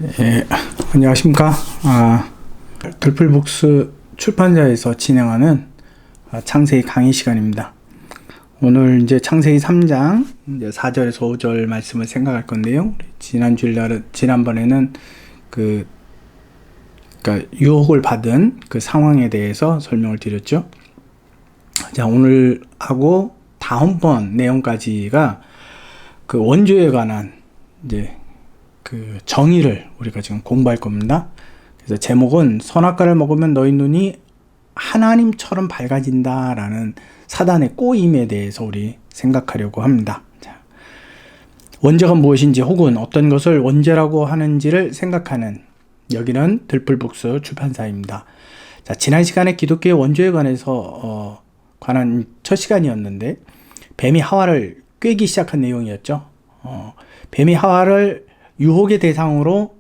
예, 안녕하십니까. 들풀북스 출판사에서 진행하는 창세기 강의 시간입니다. 오늘 이제 창세기 3장 이제 4절에서 5절 말씀을 생각할 건데요. 지난번에는 그러니까 유혹을 받은 그 상황에 대해서 설명을 드렸죠. 자, 오늘 하고 다음번 내용까지가 그 원죄에 관한 이제 그 정의를 우리가 지금 공부할 겁니다. 그래서 제목은 선악과를 먹으면 너희 눈이 하나님처럼 밝아진다라는 사단의 꼬임에 대해서 우리 생각하려고 합니다. 자, 원죄가 무엇인지 혹은 어떤 것을 원죄라고 하는지를 생각하는 여기는 들풀북스 출판사입니다. 자, 지난 시간에 기독교의 원죄에 관해서 관한 첫 시간이었는데 뱀이 하와를 꿰기 시작한 내용이었죠. 뱀이 하와를 유혹의 대상으로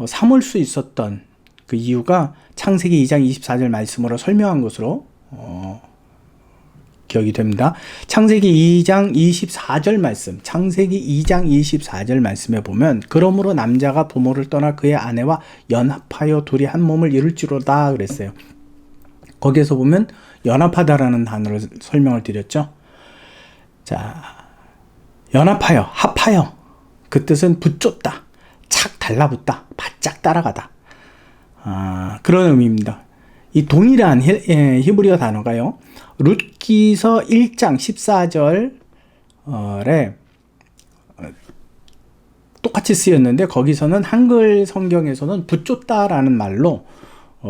삼을 수 있었던 그 이유가 창세기 2장 24절 말씀으로 설명한 것으로 기억이 됩니다. 창세기 2장 24절 말씀, 창세기 2장 24절 말씀에 보면 그러므로 남자가 부모를 떠나 그의 아내와 연합하여 둘이 한 몸을 이룰지로다 그랬어요. 거기에서 보면 연합하다라는 단어를 설명을 드렸죠. 자, 연합하여, 합하여, 그 뜻은 붙잡다, 착 달라붙다, 바짝 따라가다. 그런 의미입니다. 이 동일한 히브리어 단어가요. 룻기서 1장 14절에 똑같이 쓰였는데 거기서는 한글 성경에서는 붙잡다라는 말로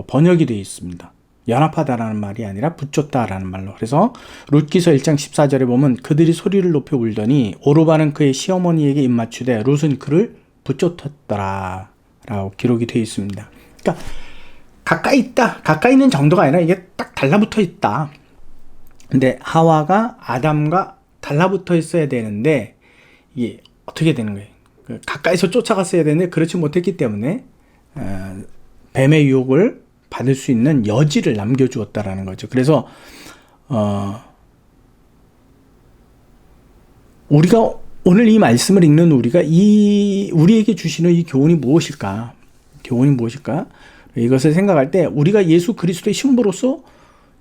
번역이 되어 있습니다. 연합하다라는 말이 아니라 붙잡다라는 말로. 그래서 룻기서 1장 14절에 보면 그들이 소리를 높여 울더니 오르바는 그의 시어머니에게 입맞추되 룻은 그를 붙잡았더라 라고 기록이 되어 있습니다. 그러니까 가까이 있다, 가까이 있는 정도가 아니라 이게 딱 달라붙어 있다. 근데 하와가 아담과 달라붙어 있어야 되는데 이게 어떻게 되는 거예요? 가까이서 쫓아갔어야 되는데 그렇지 못했기 때문에 뱀의 유혹을 받을 수 있는 여지를 남겨주었다라는 거죠. 그래서 우리가 오늘 이 말씀을 읽는 우리가 우리에게 주시는 이 교훈이 무엇일까? 교훈이 무엇일까? 이것을 생각할 때 우리가 예수 그리스도의 신부로서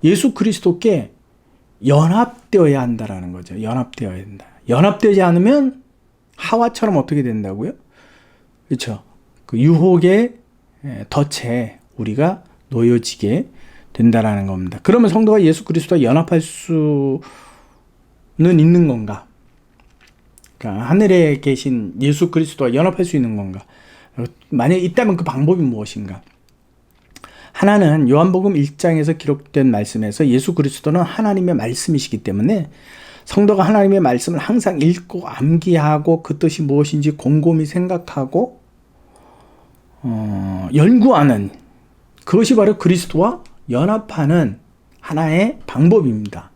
예수 그리스도께 연합되어야 한다라는 거죠. 연합되어야 된다. 연합되지 않으면 하와처럼 어떻게 된다고요? 그렇죠. 그 유혹의 덫에 우리가 놓여지게 된다라는 겁니다. 그러면 성도가 예수 그리스도와 연합할 수는 있는 건가? 그러니까 하늘에 계신 예수 그리스도와 연합할 수 있는 건가? 만약에 있다면 그 방법이 무엇인가? 하나는 요한복음 1장에서 기록된 말씀에서 예수 그리스도는 하나님의 말씀이시기 때문에 성도가 하나님의 말씀을 항상 읽고 암기하고 그 뜻이 무엇인지 곰곰이 생각하고 연구하는 그것이 바로 그리스도와 연합하는 하나의 방법입니다.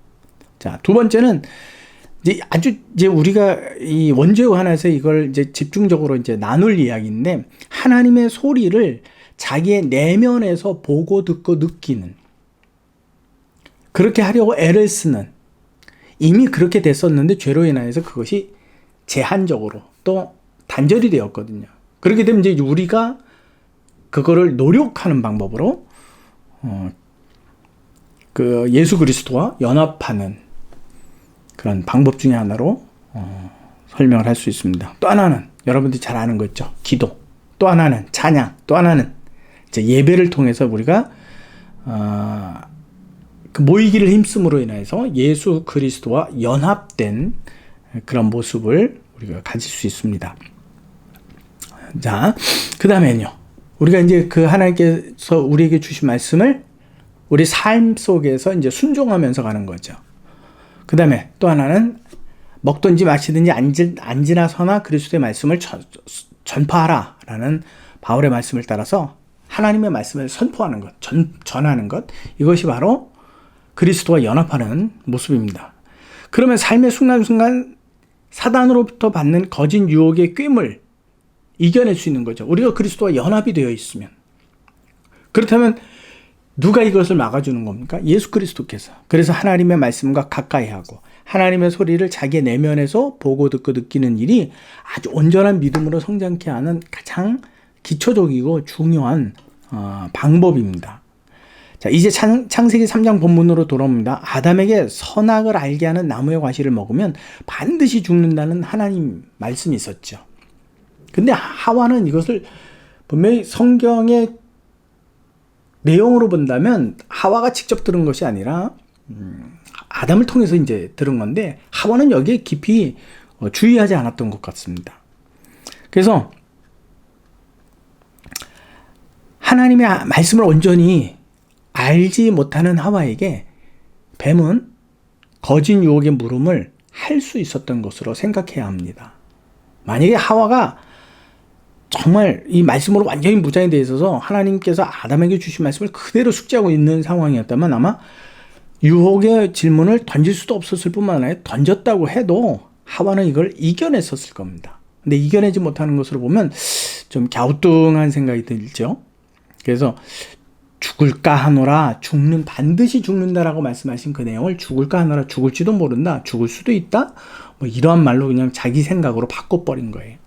자, 두 번째는 이제 우리가 이 원죄와 관해서 이걸 이제 집중적으로 이제 나눌 이야기인데 하나님의 소리를 자기의 내면에서 보고 듣고 느끼는 그렇게 하려고 애를 쓰는 이미 그렇게 됐었는데 죄로 인하여서 그것이 제한적으로 또 단절이 되었거든요. 그렇게 되면 이제 우리가 그거를 노력하는 방법으로 그 예수 그리스도와 연합하는 그런 방법 중에 하나로 설명을 할 수 있습니다. 또 하나는 여러분들이 잘 아는 거 있죠. 기도. 또 하나는 찬양. 또 하나는 이제 예배를 통해서 우리가 그 모이기를 힘쓰므로 인해서 예수 그리스도와 연합된 그런 모습을 우리가 가질 수 있습니다. 자, 그 다음에는요. 우리가 이제 그 하나님께서 우리에게 주신 말씀을 우리 삶 속에서 이제 순종하면서 가는 거죠. 그 다음에 또 하나는 먹든지 마시든지 앉으나 그리스도의 말씀을 전파하라 라는 바울의 말씀을 따라서 하나님의 말씀을 선포하는 것, 전하는 것, 이것이 바로 그리스도와 연합하는 모습입니다. 그러면 삶의 순간순간 사단으로부터 받는 거짓 유혹의 꾀을 이겨낼 수 있는 거죠. 우리가 그리스도와 연합이 되어 있으면. 그렇다면 누가 이것을 막아주는 겁니까? 예수 그리스도께서. 그래서 하나님의 말씀과 가까이 하고 하나님의 소리를 자기의 내면에서 보고 듣고 느끼는 일이 아주 온전한 믿음으로 성장케 하는 가장 기초적이고 중요한 방법입니다. 자, 이제 창세기 3장 본문으로 돌아옵니다. 아담에게 선악을 알게 하는 나무의 과실을 먹으면 반드시 죽는다는 하나님 말씀이 있었죠. 근데 하와는 이것을 분명히 성경의 내용으로 본다면 하와가 직접 들은 것이 아니라 아담을 통해서 이제 들은 건데, 하와는 여기에 깊이 주의하지 않았던 것 같습니다. 그래서 하나님의 말씀을 온전히 알지 못하는 하와에게 뱀은 거짓 유혹의 물음을 할 수 있었던 것으로 생각해야 합니다. 만약에 하와가 정말 이 말씀으로 완전히 무장이 되어 있어서 하나님께서 아담에게 주신 말씀을 그대로 숙지하고 있는 상황이었다면 아마 유혹의 질문을 던질 수도 없었을 뿐만 아니라 던졌다고 해도 하와는 이걸 이겨냈었을 겁니다. 근데 이겨내지 못하는 것으로 보면 좀 갸우뚱한 생각이 들죠. 그래서 죽을까 하노라, 반드시 죽는다라고 말씀하신 그 내용을 죽을까 하노라, 죽을지도 모른다, 죽을 수도 있다, 뭐 이러한 말로 그냥 자기 생각으로 바꿔버린 거예요.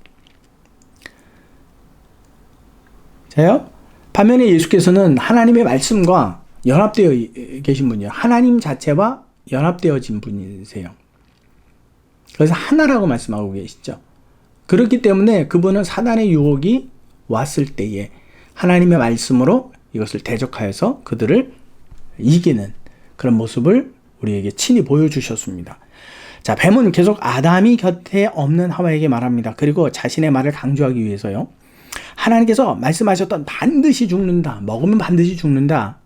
자요? 반면에 예수께서는 하나님의 말씀과 연합되어 계신 분이에요. 하나님 자체와 연합되어진 분이세요. 그래서 하나라고 말씀하고 계시죠. 그렇기 때문에 그분은 사단의 유혹이 왔을 때에 하나님의 말씀으로 이것을 대적하여서 그들을 이기는 그런 모습을 우리에게 친히 보여주셨습니다. 자, 뱀은 계속 아담이 곁에 없는 하와에게 말합니다. 그리고 자신의 말을 강조하기 위해서요, 하나님께서 말씀하셨던 반드시 죽는다, 먹으면 반드시 죽는다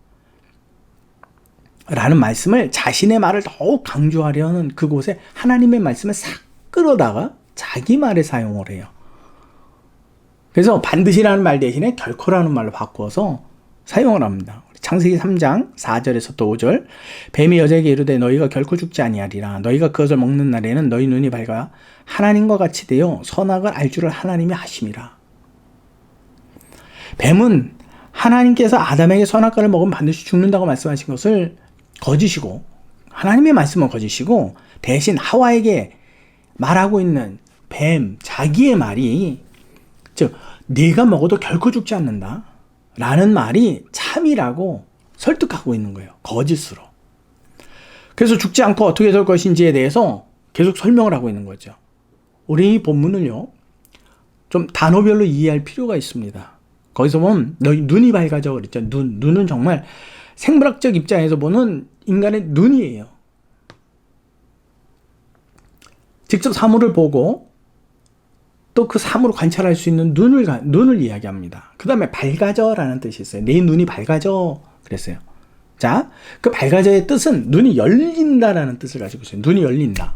라는 말씀을, 자신의 말을 더욱 강조하려는 그곳에 하나님의 말씀을 싹 끌어다가 자기 말에 사용을 해요. 그래서 반드시라는 말 대신에 결코라는 말로 바꿔서 사용을 합니다. 창세기 3장 4절에서 또 5절, 뱀이 여자에게 이르되 너희가 결코 죽지 아니하리라. 너희가 그것을 먹는 날에는 너희 눈이 밝아 하나님과 같이 되어 선악을 알 줄을 하나님이 하심이라. 뱀은 하나님께서 아담에게 선악과를 먹으면 반드시 죽는다고 말씀하신 것을 거짓이고, 하나님의 말씀은 거짓이고, 대신 하와에게 말하고 있는 뱀 자기의 말이, 즉 네가 먹어도 결코 죽지 않는다 라는 말이 참이라고 설득하고 있는 거예요. 거짓으로. 그래서 죽지 않고 어떻게 될 것인지에 대해서 계속 설명을 하고 있는 거죠. 우리 이 본문을요, 좀 단어별로 이해할 필요가 있습니다. 거기서 보면 너희 눈이 밝아져 그랬죠. 눈은 정말 생물학적 입장에서 보는 인간의 눈이에요. 직접 사물을 보고 또 그 사물을 관찰할 수 있는 눈을 이야기합니다. 그 다음에 밝아져라는 뜻이 있어요. 내 눈이 밝아져 그랬어요. 자, 그 밝아져의 뜻은 눈이 열린다라는 뜻을 가지고 있어요. 눈이 열린다.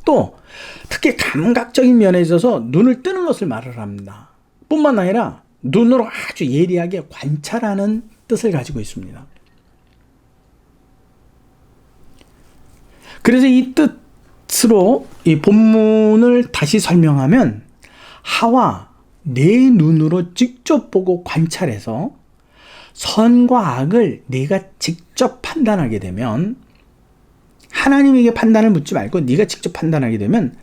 또 특히 감각적인 면에 있어서 눈을 뜨는 것을 말을 합니다. 뿐만 아니라 눈으로 아주 예리하게 관찰하는 뜻을 가지고 있습니다. 그래서 이 뜻으로 이 본문을 다시 설명하면, 하와 내 눈으로 직접 보고 관찰해서 선과 악을 내가 직접 판단하게 되면, 하나님에게 판단을 묻지 말고 네가 직접 판단하게 되면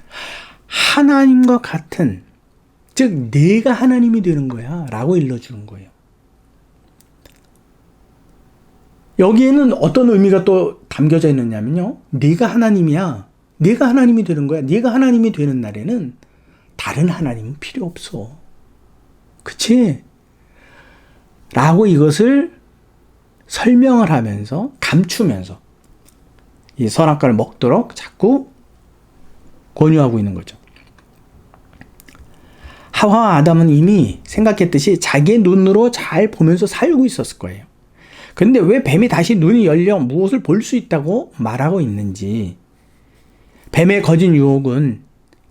하나님과 같은, 즉 내가 하나님이 되는 거야 라고 일러주는 거예요. 여기에는 어떤 의미가 또 담겨져 있느냐면요, 네가 하나님이야, 네가 하나님이 되는 거야. 네가 하나님이 되는 날에는 다른 하나님은 필요 없어. 그치? 라고 이것을 설명을 하면서, 감추면서 이 선악과를 먹도록 자꾸 권유하고 있는 거죠. 하와와 아담은 이미 생각했듯이 자기의 눈으로 잘 보면서 살고 있었을 거예요. 그런데 왜 뱀이 다시 눈이 열려 무엇을 볼 수 있다고 말하고 있는지, 뱀의 거짓 유혹은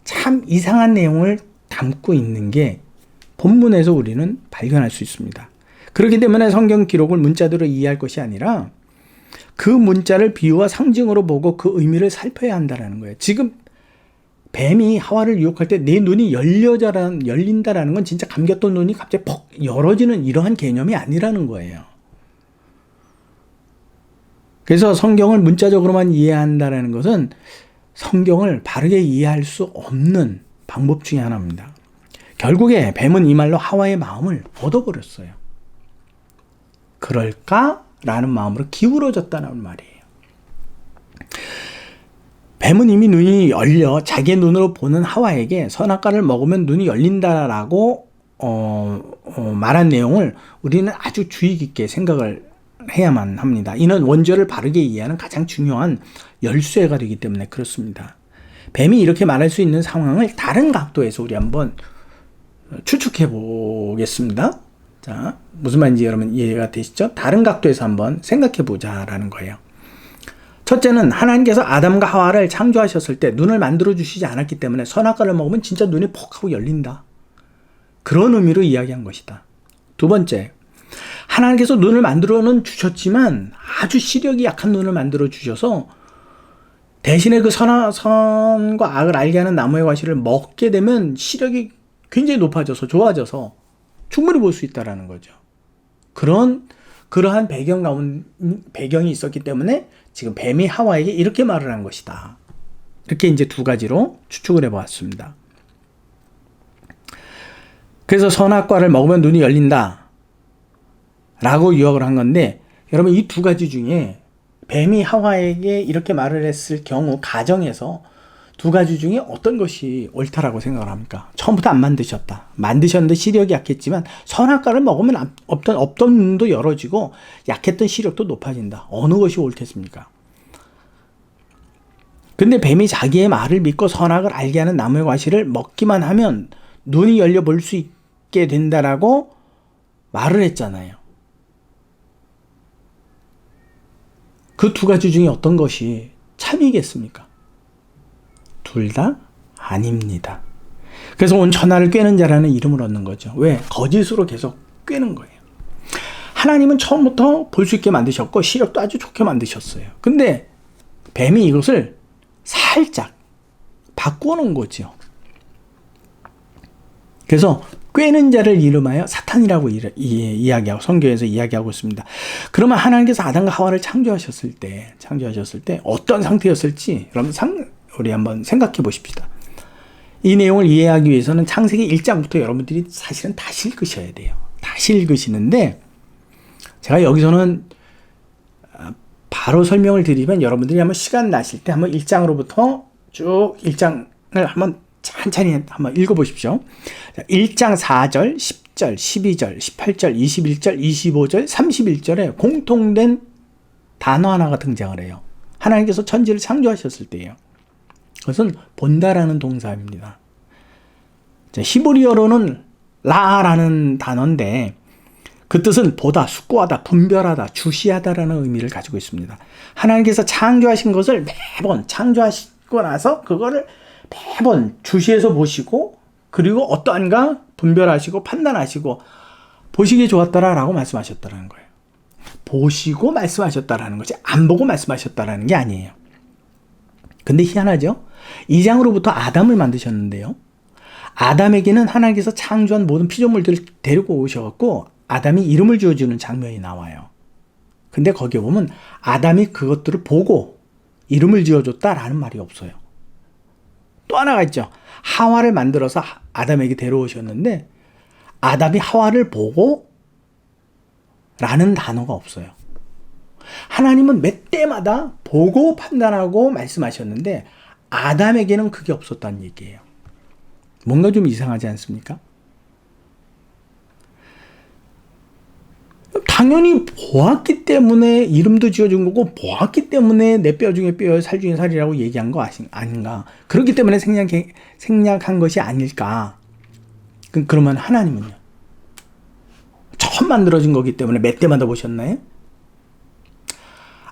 참 이상한 내용을 담고 있는 게 본문에서 우리는 발견할 수 있습니다. 그렇기 때문에 성경 기록을 문자대로 이해할 것이 아니라 그 문자를 비유와 상징으로 보고 그 의미를 살펴야 한다는 거예요. 지금 뱀이 하와를 유혹할 때 내 눈이 열린다라는 건 진짜 감겼던 눈이 갑자기 퍽 열어지는 이러한 개념이 아니라는 거예요. 그래서 성경을 문자적으로만 이해한다는 것은 성경을 바르게 이해할 수 없는 방법 중에 하나입니다. 결국에 뱀은 이 말로 하와의 마음을 얻어버렸어요. 그럴까라는 마음으로 기울어졌다는 말이에요. 뱀은 이미 눈이 열려 자기의 눈으로 보는 하와에게 선악과를 먹으면 눈이 열린다라고 말한 내용을 우리는 아주 주의 깊게 생각을 해야만 합니다. 이는 원죄를 바르게 이해하는 가장 중요한 열쇠가 되기 때문에 그렇습니다. 뱀이 이렇게 말할 수 있는 상황을 다른 각도에서 우리 한번 추측해 보겠습니다. 자, 무슨 말인지 여러분 이해가 되시죠? 다른 각도에서 한번 생각해 보자라는 거예요. 첫째는 하나님께서 아담과 하와를 창조하셨을 때 눈을 만들어 주시지 않았기 때문에 선악과를 먹으면 진짜 눈이 퍽 하고 열린다. 그런 의미로 이야기한 것이다. 두 번째, 하나님께서 눈을 만들어는 주셨지만 아주 시력이 약한 눈을 만들어 주셔서 대신에 그 선과 악을 알게 하는 나무의 과실을 먹게 되면 시력이 굉장히 높아져서 좋아져서 충분히 볼 수 있다라는 거죠. 그러한 배경이 있었기 때문에 지금 뱀이 하와에게 이렇게 말을 한 것이다. 이렇게 이제 두 가지로 추측을 해보았습니다. 그래서 선악과를 먹으면 눈이 열린다 라고 유혹을 한 건데, 여러분 이 두 가지 중에 뱀이 하와에게 이렇게 말을 했을 경우 가정에서 두 가지 중에 어떤 것이 옳다라고 생각을 합니까? 처음부터 안 만드셨다. 만드셨는데 시력이 약했지만 선악과를 먹으면 없던 눈도 열어지고 약했던 시력도 높아진다. 어느 것이 옳겠습니까? 근데 뱀이 자기의 말을 믿고 선악을 알게 하는 나무의 과실을 먹기만 하면 눈이 열려 볼 수 있게 된다라고 말을 했잖아요. 그 두 가지 중에 어떤 것이 참이겠습니까? 둘 다 아닙니다. 그래서 온 천하를 꿰는 자라는 이름을 얻는 거죠. 왜? 거짓으로 계속 꿰는 거예요. 하나님은 처음부터 볼 수 있게 만드셨고 시력도 아주 좋게 만드셨어요. 근데 뱀이 이것을 살짝 바꾸어 놓은 거죠. 그래서 꿰는 자를 이름하여 사탄이라고 이야기하고 성경에서 이야기하고 있습니다. 그러면 하나님께서 아담과 하와를 창조하셨을 때 어떤 상태였을지 여러분 우리 한번 생각해 보십시다. 이 내용을 이해하기 위해서는 창세기 1장부터 여러분들이 사실은 다시 읽으셔야 돼요. 다시 읽으시는데 제가 여기서는 바로 설명을 드리면 여러분들이 한번 시간 나실 때 한번 1장으로부터 쭉 1장을 한번 천천히 한번 읽어보십시오. 1장 4절, 10절, 12절, 18절, 21절, 25절, 31절에 공통된 단어 하나가 등장을 해요. 하나님께서 천지를 창조하셨을 때예요. 그것은 본다라는 동사입니다. 히브리어로는 라라는 단어인데 그 뜻은 보다, 숙고하다, 분별하다, 주시하다라는 의미를 가지고 있습니다. 하나님께서 창조하신 것을 매번 창조하시고 나서 그거를 매번 주시해서 보시고 그리고 어떠한가 분별하시고 판단하시고 보시기에 좋았다라고 말씀하셨다는 거예요. 보시고 말씀하셨다라는 거지 안 보고 말씀하셨다라는 게 아니에요. 근데 희한하죠? 2장으로부터 아담을 만드셨는데요. 아담에게는 하나님께서 창조한 모든 피조물들을 데리고 오셔갖고 아담이 이름을 지어주는 장면이 나와요. 근데 거기에 보면 아담이 그것들을 보고 이름을 지어줬다라는 말이 없어요. 또 하나가 있죠. 하와를 만들어서 아담에게 데려오셨는데 아담이 하와를 보고 라는 단어가 없어요. 하나님은 몇 때마다 보고 판단하고 말씀하셨는데 아담에게는 그게 없었다는 얘기예요. 뭔가 좀 이상하지 않습니까? 당연히 보았기 때문에 이름도 지어준 거고 보았기 때문에 내 뼈 중에 뼈, 살 중에 살이라고 얘기한 거 아닌가. 그렇기 때문에 생략한 것이 아닐까. 그러면 하나님은요? 처음 만들어진 거기 때문에 몇 대마다 보셨나요?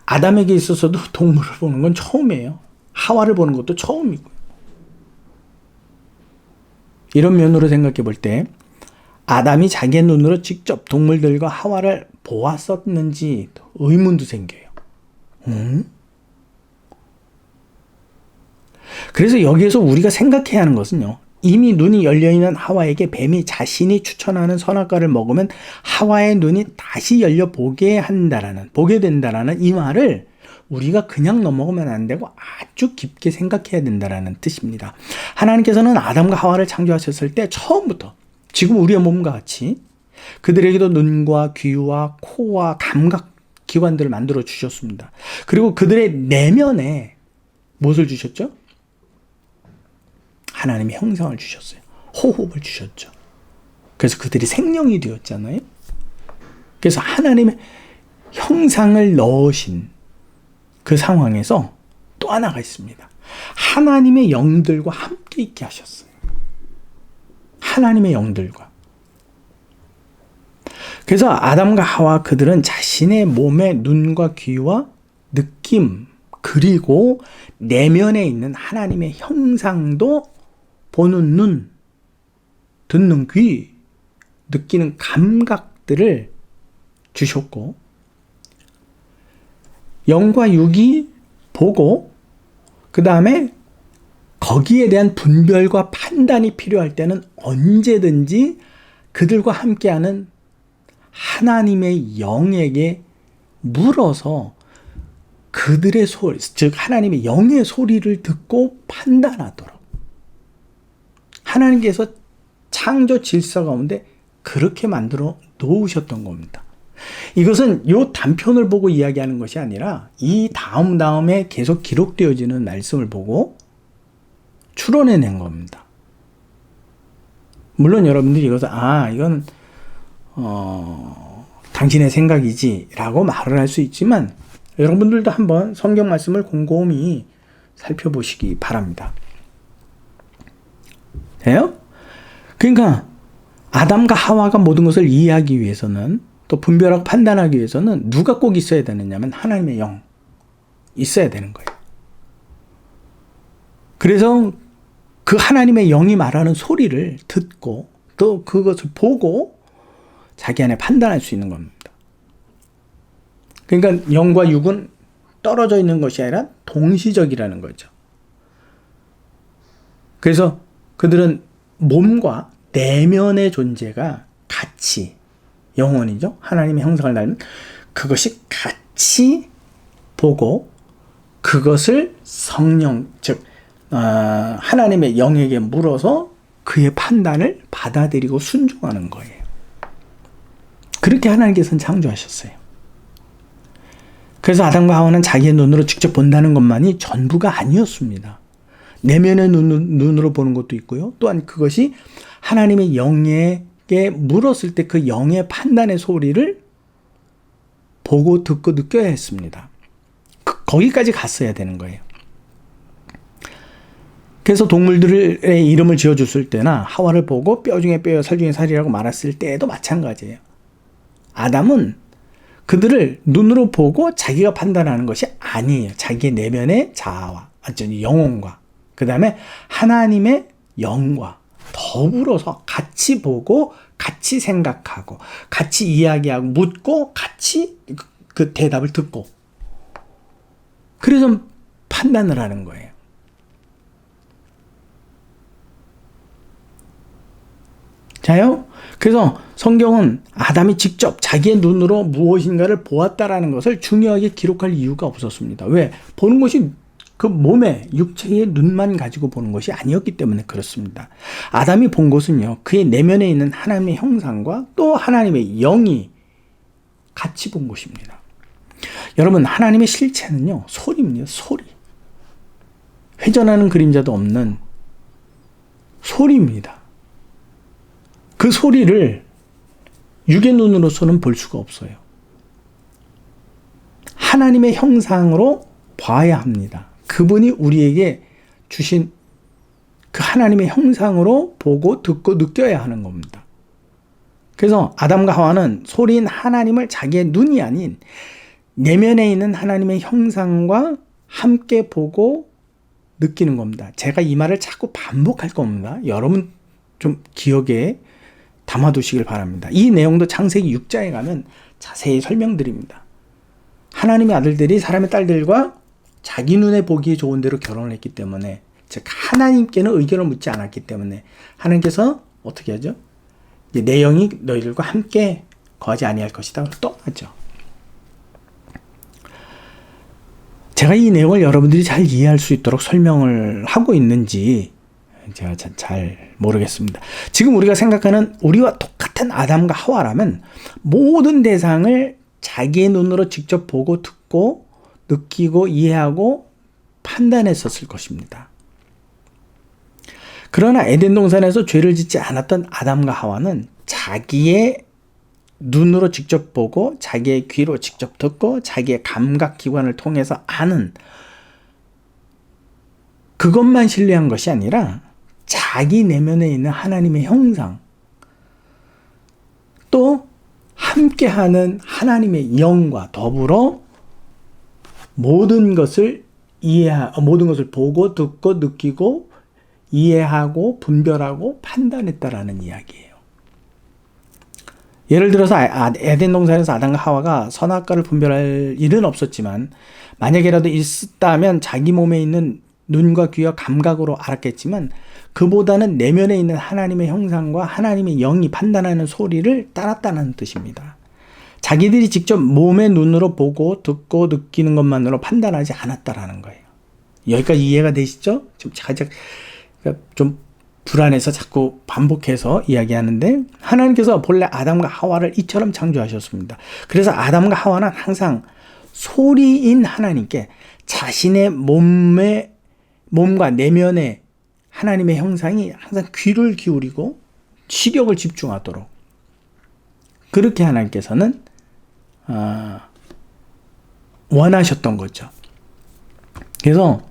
아담에게 있어서도 동물을 보는 건 처음이에요. 하와를 보는 것도 처음이고요. 이런 면으로 생각해 볼 때 아담이 자기의 눈으로 직접 동물들과 하와를 보았었는지 의문도 생겨요. 그래서 여기에서 우리가 생각해야 하는 것은요. 이미 눈이 열려있는 하와에게 뱀이 자신이 추천하는 선악과를 먹으면 하와의 눈이 다시 열려 보게 된다라는 이 말을 우리가 그냥 넘어가면 안 되고 아주 깊게 생각해야 된다는 뜻입니다. 하나님께서는 아담과 하와를 창조하셨을 때 처음부터 지금 우리의 몸과 같이 그들에게도 눈과 귀와 코와 감각 기관들을 만들어 주셨습니다. 그리고 그들의 내면에 무엇을 주셨죠? 하나님의 형상을 주셨어요. 호흡을 주셨죠. 그래서 그들이 생명이 되었잖아요. 그래서 하나님의 형상을 넣으신 그 상황에서 또 하나가 있습니다. 하나님의 영들과 함께 있게 하셨어요. 하나님의 영들과. 그래서 아담과 하와 그들은 자신의 몸의 눈과 귀와 느낌 그리고 내면에 있는 하나님의 형상도 보는 눈, 듣는 귀, 느끼는 감각들을 주셨고 영과 육이 보고 그 다음에 거기에 대한 분별과 판단이 필요할 때는 언제든지 그들과 함께하는 하나님의 영에게 물어서 그들의 소리, 즉 하나님의 영의 소리를 듣고 판단하도록 하나님께서 창조 질서 가운데 그렇게 만들어 놓으셨던 겁니다. 이것은 요 단편을 보고 이야기하는 것이 아니라 이 다음에 계속 기록되어지는 말씀을 보고 추론해낸 겁니다. 물론 여러분들이 이것을 이건 당신의 생각이지 라고 말을 할 수 있지만 여러분들도 한번 성경 말씀을 곰곰이 살펴보시기 바랍니다. 돼요? 그러니까 아담과 하와가 모든 것을 이해하기 위해서는 또 분별하고 판단하기 위해서는 누가 꼭 있어야 되느냐면 하나님의 영 있어야 되는 거예요. 그래서 그 하나님의 영이 말하는 소리를 듣고 또 그것을 보고 자기 안에 판단할 수 있는 겁니다. 그러니까 영과 육은 떨어져 있는 것이 아니라 동시적이라는 거죠. 그래서 그들은 몸과 내면의 존재가 같이 영혼이죠. 하나님의 형상을 닮은 그것이 같이 보고 그것을 성령 즉 하나님의 영에게 물어서 그의 판단을 받아들이고 순종하는 거예요. 그렇게 하나님께서는 창조하셨어요. 그래서 아담과 하와는 자기의 눈으로 직접 본다는 것만이 전부가 아니었습니다. 내면의 눈으로 보는 것도 있고요. 또한 그것이 하나님의 영에게 물었을 때 그 영의 판단의 소리를 보고 듣고 느껴야 했습니다. 거기까지 갔어야 되는 거예요. 그래서 동물들의 이름을 지어줬을 때나 하와를 보고 뼈 중에 뼈여 살 중에 살이라고 말했을 때에도 마찬가지예요. 아담은 그들을 눈으로 보고 자기가 판단하는 것이 아니에요. 자기의 내면의 자아와 영혼과 그 다음에 하나님의 영과 더불어서 같이 보고 같이 생각하고 같이 이야기하고 묻고 같이 그 대답을 듣고 그래서 판단을 하는 거예요. 자요? 그래서 성경은 아담이 직접 자기의 눈으로 무엇인가를 보았다라는 것을 중요하게 기록할 이유가 없었습니다. 왜? 보는 것이 그 몸의 육체의 눈만 가지고 보는 것이 아니었기 때문에 그렇습니다. 아담이 본 것은요, 그의 내면에 있는 하나님의 형상과 또 하나님의 영이 같이 본 것입니다. 여러분, 하나님의 실체는요, 소리입니다. 소리. 회전하는 그림자도 없는 소리입니다. 그 소리를 육의 눈으로서는 볼 수가 없어요. 하나님의 형상으로 봐야 합니다. 그분이 우리에게 주신 그 하나님의 형상으로 보고 듣고 느껴야 하는 겁니다. 그래서 아담과 하와는 소리인 하나님을 자기의 눈이 아닌 내면에 있는 하나님의 형상과 함께 보고 느끼는 겁니다. 제가 이 말을 자꾸 반복할 겁니다. 여러분 좀 기억에 담아두시길 바랍니다. 이 내용도 창세기 6장에 가면 자세히 설명드립니다. 하나님의 아들들이 사람의 딸들과 자기 눈에 보기에 좋은 대로 결혼을 했기 때문에, 즉 하나님께는 의견을 묻지 않았기 때문에 하나님께서 어떻게 하죠? 내 영이 너희들과 함께 거하지 아니할 것이다. 또 하죠. 제가 이 내용을 여러분들이 잘 이해할 수 있도록 설명을 하고 있는지 제가 잘 모르겠습니다. 지금 우리가 생각하는 우리와 똑같은 아담과 하와라면 모든 대상을 자기의 눈으로 직접 보고 듣고 느끼고 이해하고 판단했었을 것입니다. 그러나 에덴 동산에서 죄를 짓지 않았던 아담과 하와는 자기의 눈으로 직접 보고 자기의 귀로 직접 듣고 자기의 감각기관을 통해서 아는 그것만 신뢰한 것이 아니라 자기 내면에 있는 하나님의 형상, 또 함께하는 하나님의 영과 더불어 모든 것을 보고 듣고 느끼고 이해하고 분별하고 판단했다라는 이야기예요. 예를 들어서 에덴 동산에서 아담과 하와가 선악과를 분별할 일은 없었지만 만약에라도 있었다면 자기 몸에 있는 눈과 귀와 감각으로 알았겠지만 그보다는 내면에 있는 하나님의 형상과 하나님의 영이 판단하는 소리를 따랐다는 뜻입니다. 자기들이 직접 몸의 눈으로 보고 듣고 느끼는 것만으로 판단하지 않았다라는 거예요. 여기까지 이해가 되시죠? 좀 불안해서 자꾸 반복해서 이야기하는데, 하나님께서 본래 아담과 하와를 이처럼 창조하셨습니다. 그래서 아담과 하와는 항상 소리인 하나님께 자신의 몸과 내면의 하나님의 형상이 항상 귀를 기울이고 시력을 집중하도록, 그렇게 하나님께서는 원하셨던 거죠. 그래서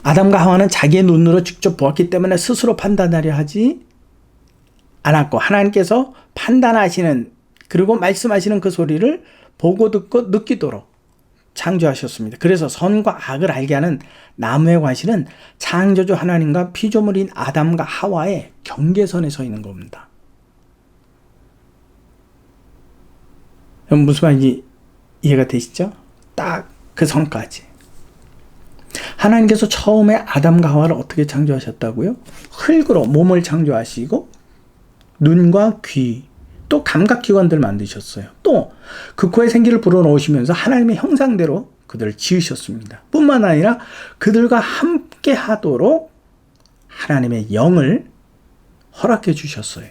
아담과 하와는 자기의 눈으로 직접 보았기 때문에 스스로 판단하려 하지 않았고, 하나님께서 판단하시는 그리고 말씀하시는 그 소리를 보고 듣고 느끼도록 창조하셨습니다. 그래서 선과 악을 알게 하는 나무의 과실은 창조주 하나님과 피조물인 아담과 하와의 경계선에 서 있는 겁니다. 무슨 말인지 이해가 되시죠? 딱 그 선까지. 하나님께서 처음에 아담과 하와를 어떻게 창조하셨다고요? 흙으로 몸을 창조하시고 눈과 귀, 또 감각기관들 만드셨어요. 또 그 코에 생기를 불어넣으시면서 하나님의 형상대로 그들을 지으셨습니다. 뿐만 아니라 그들과 함께 하도록 하나님의 영을 허락해 주셨어요.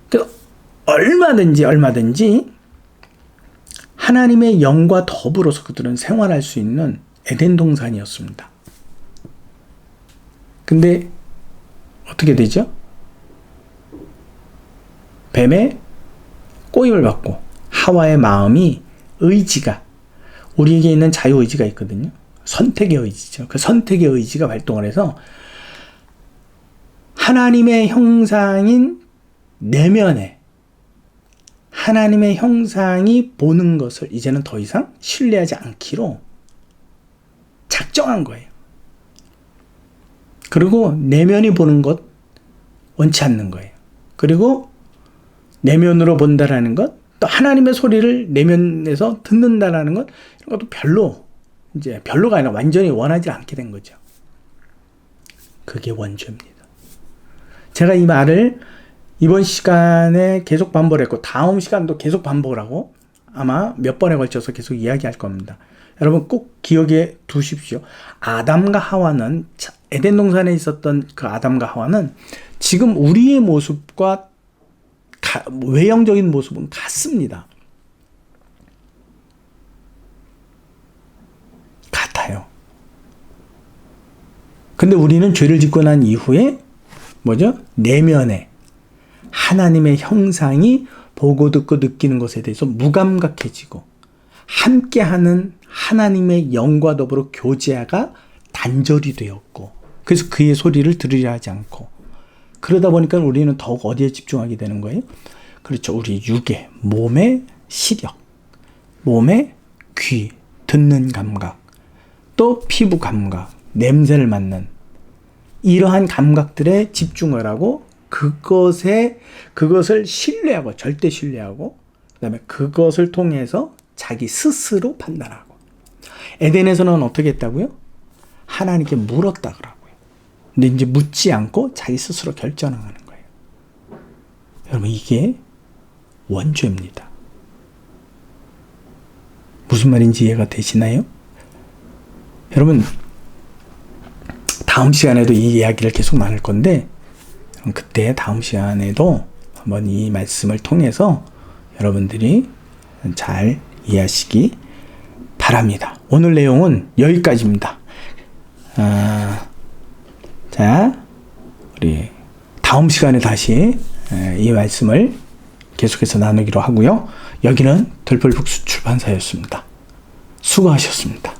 그래서 얼마든지 하나님의 영과 더불어서 그들은 생활할 수 있는 에덴 동산이었습니다. 근데 어떻게 되죠? 뱀의 꼬임을 받고 하와의 마음이, 의지가, 우리에게 있는 자유의지가 있거든요. 선택의 의지죠. 그 선택의 의지가 발동을 해서 하나님의 형상인 내면에 하나님의 형상이 보는 것을 이제는 더 이상 신뢰하지 않기로 작정한 거예요. 그리고 내면이 보는 것 원치 않는 거예요. 그리고 내면으로 본다라는 것, 또 하나님의 소리를 내면에서 듣는다라는 것, 이런 것도 별로가 아니라 완전히 원하지 않게 된 거죠. 그게 원죄입니다. 제가 이 말을 이번 시간에 계속 반복을 했고 다음 시간도 계속 반복을 하고 아마 몇 번에 걸쳐서 계속 이야기할 겁니다. 여러분 꼭 기억해 두십시오. 아담과 하와는, 에덴 동산에 있었던 그 아담과 하와는 지금 우리의 모습과 외형적인 모습은 같습니다. 같아요. 근데 우리는 죄를 짓고 난 이후에 내면에 하나님의 형상이 보고 듣고 느끼는 것에 대해서 무감각해지고 함께하는 하나님의 영과 더불어 교제가 단절이 되었고, 그래서 그의 소리를 들으려 하지 않고, 그러다 보니까 우리는 더욱 어디에 집중하게 되는 거예요? 그렇죠. 우리 육의, 몸의 시력, 몸의 귀, 듣는 감각, 또 피부 감각, 냄새를 맡는 이러한 감각들에 집중을 하고 그것을 신뢰하고, 절대 신뢰하고, 그 다음에 그것을 통해서 자기 스스로 판단하고. 에덴에서는 어떻게 했다고요? 하나님께 물었다 그러고요. 근데 이제 묻지 않고 자기 스스로 결정하는 거예요. 여러분, 이게 원죄입니다. 무슨 말인지 이해가 되시나요? 여러분, 다음 시간에도 이 이야기를 계속 나눌 건데, 그때 다음 시간에도 한번 이 말씀을 통해서 여러분들이 잘 이해하시기 바랍니다. 오늘 내용은 여기까지입니다. 자, 우리 다음 시간에 다시 이 말씀을 계속해서 나누기로 하고요. 여기는 들풀북스 출판사였습니다. 수고하셨습니다.